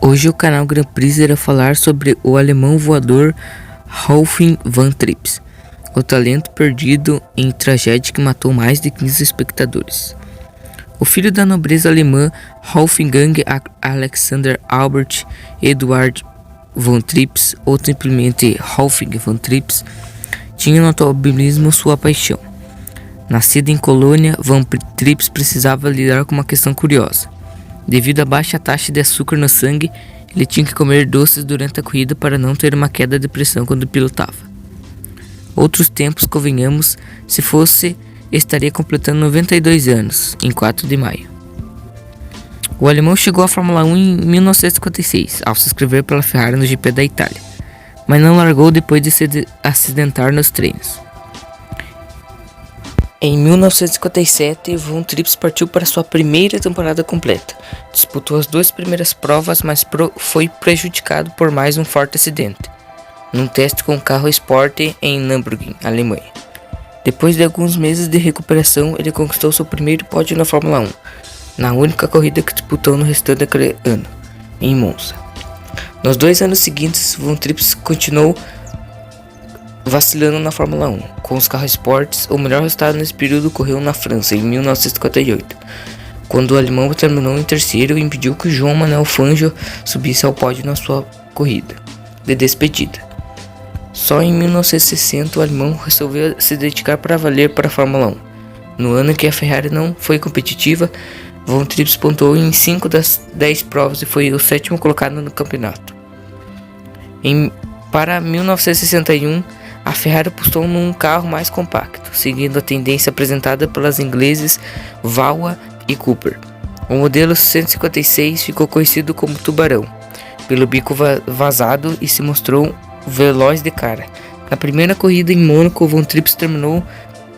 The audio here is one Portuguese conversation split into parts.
Hoje o canal Grand Prix irá falar sobre o alemão voador Wolfgang van Trips, o talento perdido em tragédia que matou mais de 15 espectadores. O filho da nobreza alemã Wolfgang Alexander Albert Eduard von Trips, ou simplesmente Wolfgang von Trips, tinha no automobilismo sua paixão. Nascido em Colônia, Van Trips precisava lidar com uma questão curiosa. Devido à baixa taxa de açúcar no sangue, ele tinha que comer doces durante a corrida para não ter uma queda de pressão quando pilotava. Outros tempos, convenhamos, se fosse, estaria completando 92 anos, em 4 de maio. O alemão chegou à Fórmula 1 em 1956, ao se inscrever pela Ferrari no GP da Itália, mas não largou depois de se acidentar nos treinos. Em 1957, Von Trips partiu para sua primeira temporada completa. Disputou as 2 primeiras provas, mas foi prejudicado por mais um forte acidente, num teste com um carro esporte em Nürburgring, Alemanha. Depois de alguns meses de recuperação, ele conquistou seu primeiro pódio na Fórmula 1, na única corrida que disputou no restante daquele ano, em Monza. Nos 2 anos seguintes, Von Trips continuou vacilando na Fórmula 1. Com os carros esportes, o melhor resultado nesse período ocorreu na França, em 1958, quando o alemão terminou em terceiro e impediu que João Manuel Fangio subisse ao pódio na sua corrida de despedida. Só em 1960 o alemão resolveu se dedicar para valer para a Fórmula 1. No ano que a Ferrari não foi competitiva, Von Trips pontuou em 5 das 10 provas e foi o 7º colocado no campeonato. Para 1961, a Ferrari apostou num carro mais compacto, seguindo a tendência apresentada pelas ingleses Vauxhall e Cooper. O modelo 156 ficou conhecido como Tubarão, pelo bico vazado, e se mostrou veloz de cara. Na primeira corrida em Mônaco, Von Trips terminou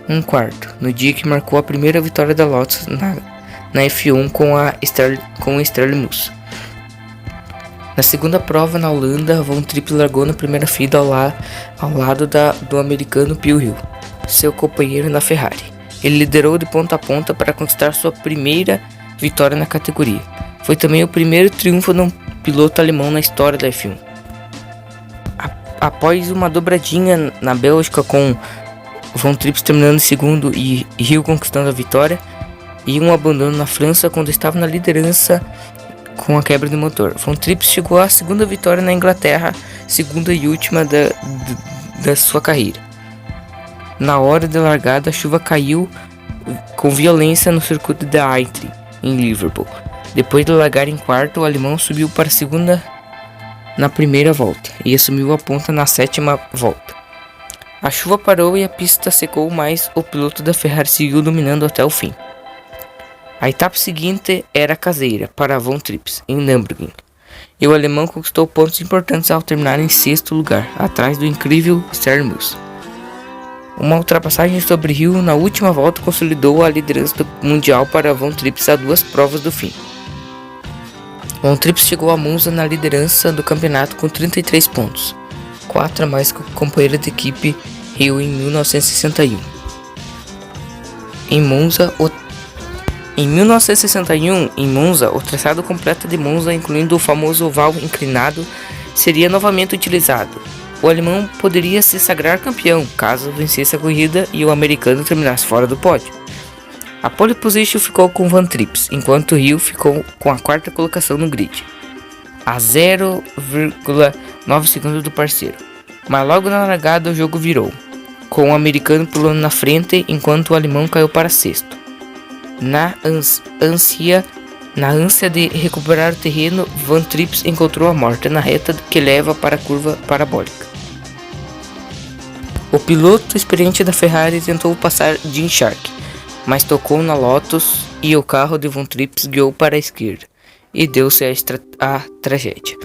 em quarto, no dia que marcou a primeira vitória da Lotus na F1 com o Sterling Moss. Na segunda prova, na Holanda, Von Trips largou na primeira fila ao lado do americano Phil Hill, seu companheiro na Ferrari. Ele liderou de ponta a ponta para conquistar sua primeira vitória na categoria. Foi também o primeiro triunfo de um piloto alemão na história da F1. Após uma dobradinha na Bélgica, com Von Trips terminando em segundo e Hill conquistando a vitória, e um abandono na França quando estava na liderança com a quebra de motor, Von Trips chegou à segunda vitória na Inglaterra, segunda e última da sua carreira. Na hora de largada, a chuva caiu com violência no circuito de Aintree, em Liverpool. Depois de largar em quarto, o alemão subiu para a segunda na primeira volta e assumiu a ponta na 7ª volta. A chuva parou e a pista secou, mas o piloto da Ferrari seguiu dominando até o fim. A etapa seguinte era caseira para Von Trips, em Nürburgring, e o alemão conquistou pontos importantes ao terminar em 6º lugar, atrás do incrível Sterling Moss. Uma ultrapassagem sobre Hill na última volta consolidou a liderança do mundial para Von Trips a 2 provas do fim. Von Trips chegou a Monza na liderança do campeonato com 33 pontos, 4 a mais que o companheiro de equipe Hill em 1961. Em 1961, em Monza, o traçado completo de Monza, incluindo o famoso oval inclinado, seria novamente utilizado. O alemão poderia se sagrar campeão, caso vencesse a corrida e o americano terminasse fora do pódio. A pole position ficou com Van Trips, enquanto Hill ficou com a 4ª colocação no grid, a 0,9 segundos do parceiro. Mas logo na largada o jogo virou, com o americano pulando na frente, enquanto o alemão caiu para 6º. Na ânsia de recuperar o terreno, Van Trips encontrou a morte na reta que leva para a curva parabólica. O piloto experiente da Ferrari tentou passar Jim Shark, mas tocou na Lotus e o carro de Von Trips guiou para a esquerda e deu-se a tragédia.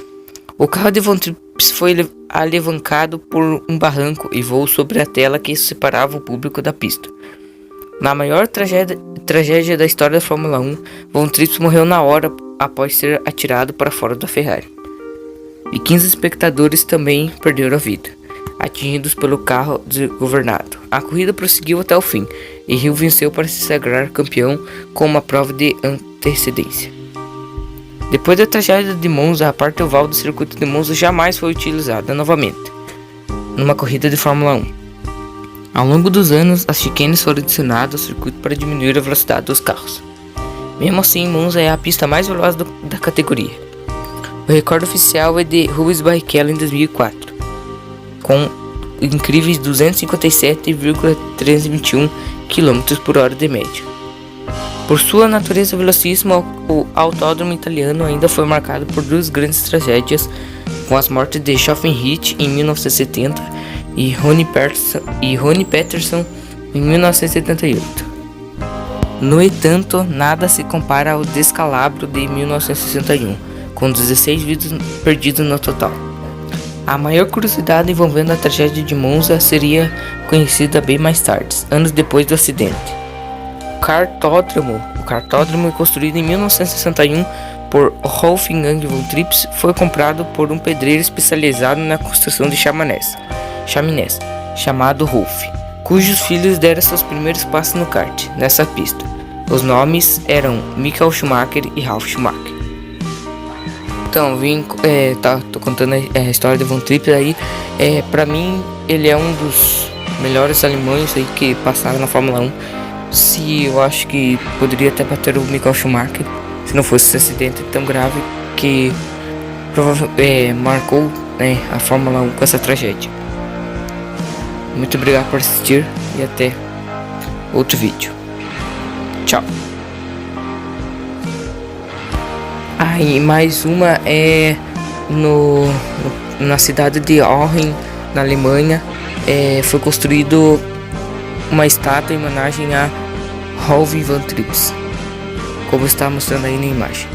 O carro de Von Trips foi alavancado por um barranco e voou sobre a tela que separava o público da pista. Na maior tragédia da história da Fórmula 1, Von Trips morreu na hora após ser atirado para fora da Ferrari. E 15 espectadores também perderam a vida, atingidos pelo carro desgovernado. A corrida prosseguiu até o fim, e Hill venceu para se sagrar campeão com uma prova de antecedência. Depois da tragédia de Monza, a parte oval do circuito de Monza jamais foi utilizada novamente numa corrida de Fórmula 1. Ao longo dos anos, as chicanes foram adicionadas ao circuito para diminuir a velocidade dos carros. Mesmo assim, Monza é a pista mais veloz da categoria. O recorde oficial é de Rubens Barrichello em 2004, com incríveis 257,321 km por hora de média. Por sua natureza velocíssima, o autódromo italiano ainda foi marcado por duas grandes tragédias, com as mortes de Geoffrey Hirt em 1970 e Ronnie Peterson em 1978. No entanto, nada se compara ao descalabro de 1961, com 16 vidas perdidas no total. A maior curiosidade envolvendo a tragédia de Monza seria conhecida bem mais tarde, anos depois do acidente. O cartódromo construído em 1961 por Wolfgang von Trips foi comprado por um pedreiro especializado na construção de chaminés, chamado Rolf, cujos filhos deram seus primeiros passos no kart, nessa pista. Os nomes eram Michael Schumacher e Ralf Schumacher. Então, tô contando a história de Von Trips aí. Pra mim, ele é um dos melhores alemães aí que passaram na Fórmula 1. Eu acho que poderia até bater o Michael Schumacher, se não fosse esse acidente tão grave que marcou a Fórmula 1 com essa tragédia. Muito obrigado por assistir e até outro vídeo. Tchau. E mais uma na cidade de Aachen, na Alemanha, foi construído uma estátua em homenagem a Wolfgang von Trips, como está mostrando aí na imagem.